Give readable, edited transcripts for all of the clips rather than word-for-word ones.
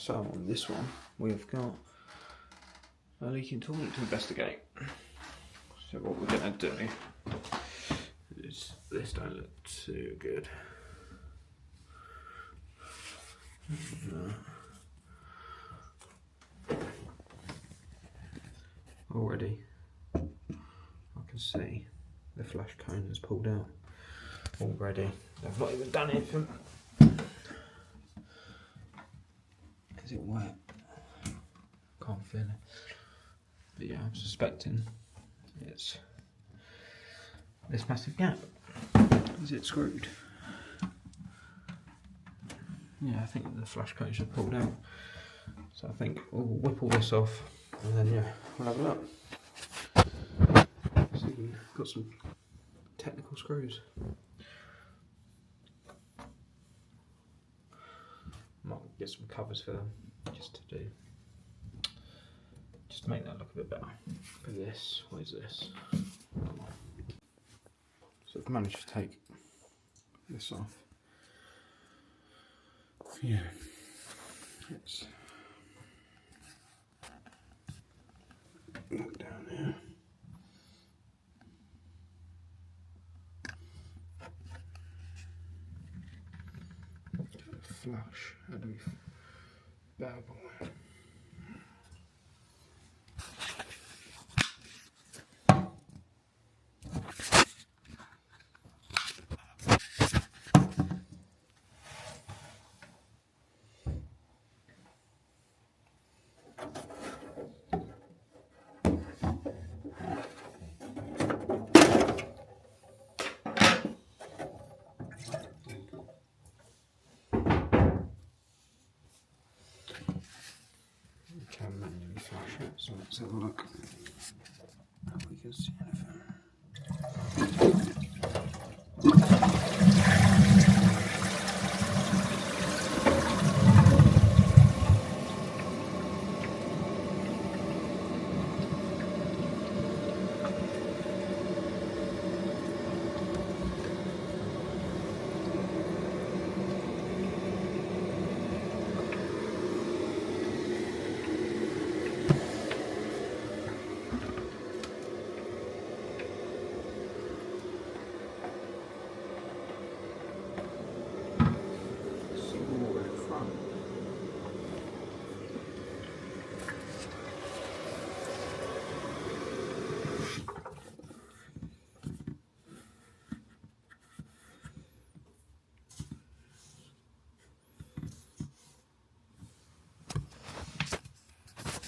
So on this one, we've got a leaking toilet to investigate. So what we're going to do is, this don't look too good. Already, I can see the flash cone has pulled out. Already, they've not even done anything. Is it wet? Can't feel it. But yeah, I'm suspecting it's this massive gap. Is it screwed? Yeah, I think the flash cone should have pulled out. So I think we'll whip all this off and then yeah, we'll have a look. So we've got some technical screws. Might get some covers for them just to make that look a bit better. For this, what is this? So I've managed to take this off. Yeah, it's look down here. Flush, how do we babble? Can manually flash it, so let's have a look if we can see anything.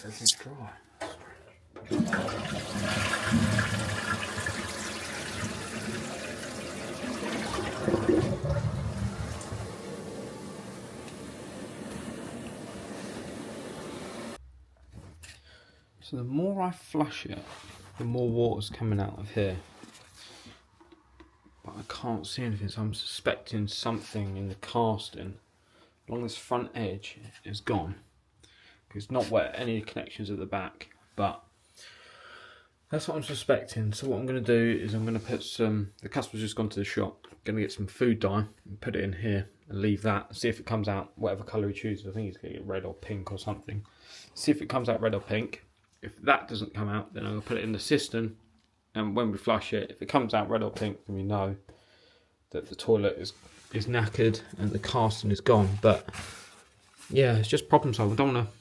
Everything's dry. So the more I flush it, the more water's coming out of here. But I can't see anything, so I'm suspecting something in the casting along this front edge is gone. It's not wet, any connections at the back, but that's what I'm suspecting. So what I'm going to do is I'm going to put some, the customer's just gone to the shop, going to get some food dye and put it in here and leave that, see if it comes out whatever colour he chooses. I think he's going to get red or pink or something. See if it comes out red or pink. If that doesn't come out, then I'm going to put it in the cistern, and when we flush it, if it comes out red or pink, then we know that the toilet is knackered and the casting is gone. But yeah, it's just problem solving. I don't want to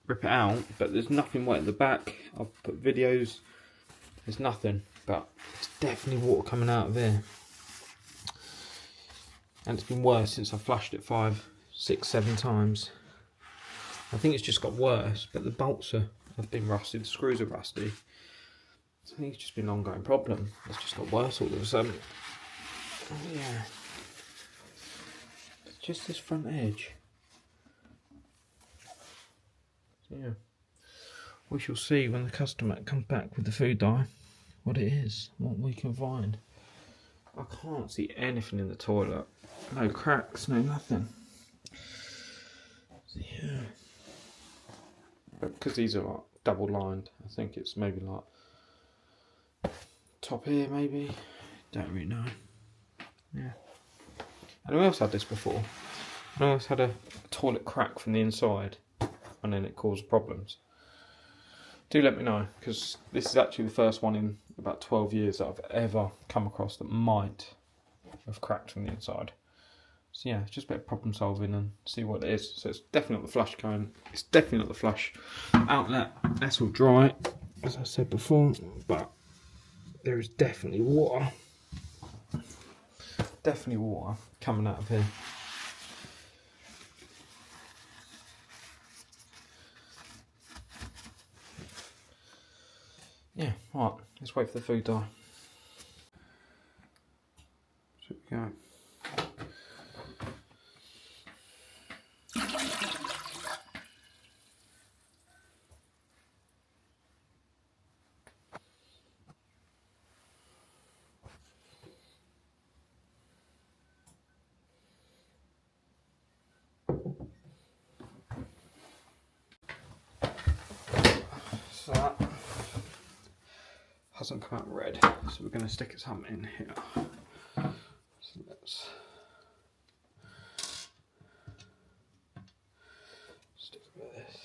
rip it out, but there's nothing wet at the back. I've put videos, there's nothing, but it's definitely water coming out of here, and it's been worse since I flushed it 5, 6, 7 times. I think it's just got worse, but the bolts have been rusty, the screws are rusty. I think it's just been an ongoing problem. It's just got worse all of a sudden. Oh yeah, it's just this front edge. Yeah, we shall see when the customer comes back with the food dye what it is, what we can find. I can't see anything in the toilet, no cracks, no nothing. So, yeah, but because these are like double lined, I think it's maybe like top here, maybe, don't really know. Yeah, and we also had this before. I almost had a toilet crack from the inside and then it caused problems. Do let me know, because this is actually the first one in about 12 years that I've ever come across that might have cracked from the inside. So yeah, it's just a bit of problem solving and see what it is. So it's definitely not the flush cone, it's definitely not the flush outlet. That's all dry, as I said before, but there is definitely water. Definitely water coming out of here. Yeah, right, let's wait for the food dye. So we go. So that hasn't come out red, so we're going to stick some in here. So let's stick a bit of this.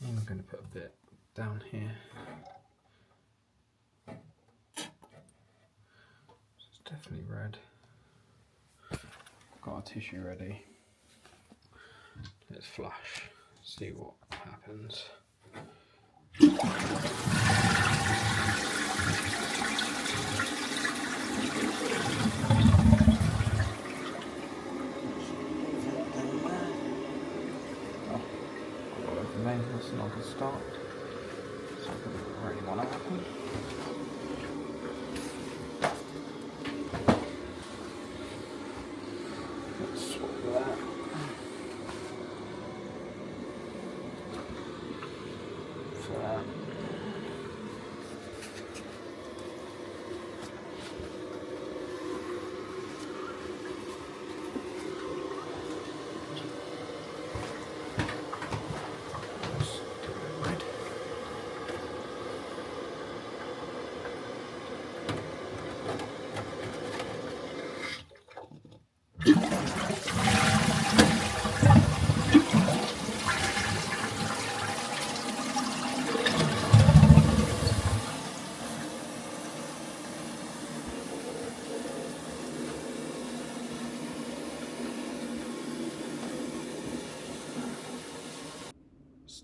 I'm going to put a bit down here. It's definitely red. Got our tissue ready. Let's flush, see what happens. That's not a good start. So I'm going to really want to happen. Let's swap that. For that.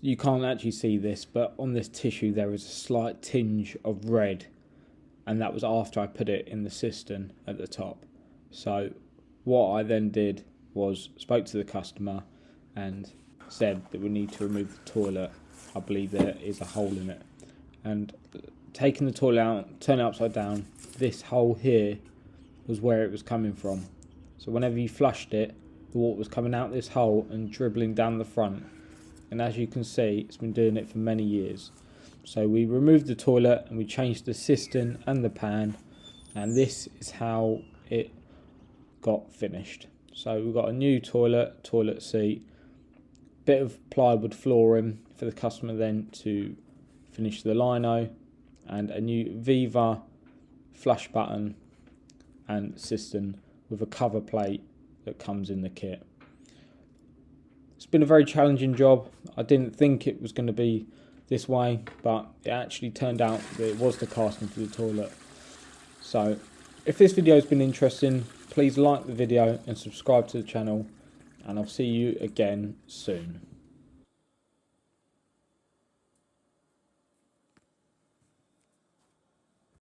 You can't actually see this, but on this tissue there is a slight tinge of red, and that was after I put it in the cistern at the top. So what I then did was spoke to the customer and said that we need to remove the toilet. I believe there is a hole in it, and taking the toilet out, turn it upside down, this hole here was where it was coming from. So whenever you flushed it, the water was coming out this hole and dribbling down the front, and as you can see, it's been doing it for many years. So we removed the toilet and we changed the cistern and the pan, and this is how it got finished. So we've got a new toilet seat, bit of plywood flooring for the customer then to finish the lino, and a new Viva flush button and cistern with a cover plate that comes in the kit. It's been a very challenging job. I didn't think it was going to be this way, but it actually turned out that it was the casting for the toilet. So if this video has been interesting, please like the video and subscribe to the channel, and I'll see you again soon.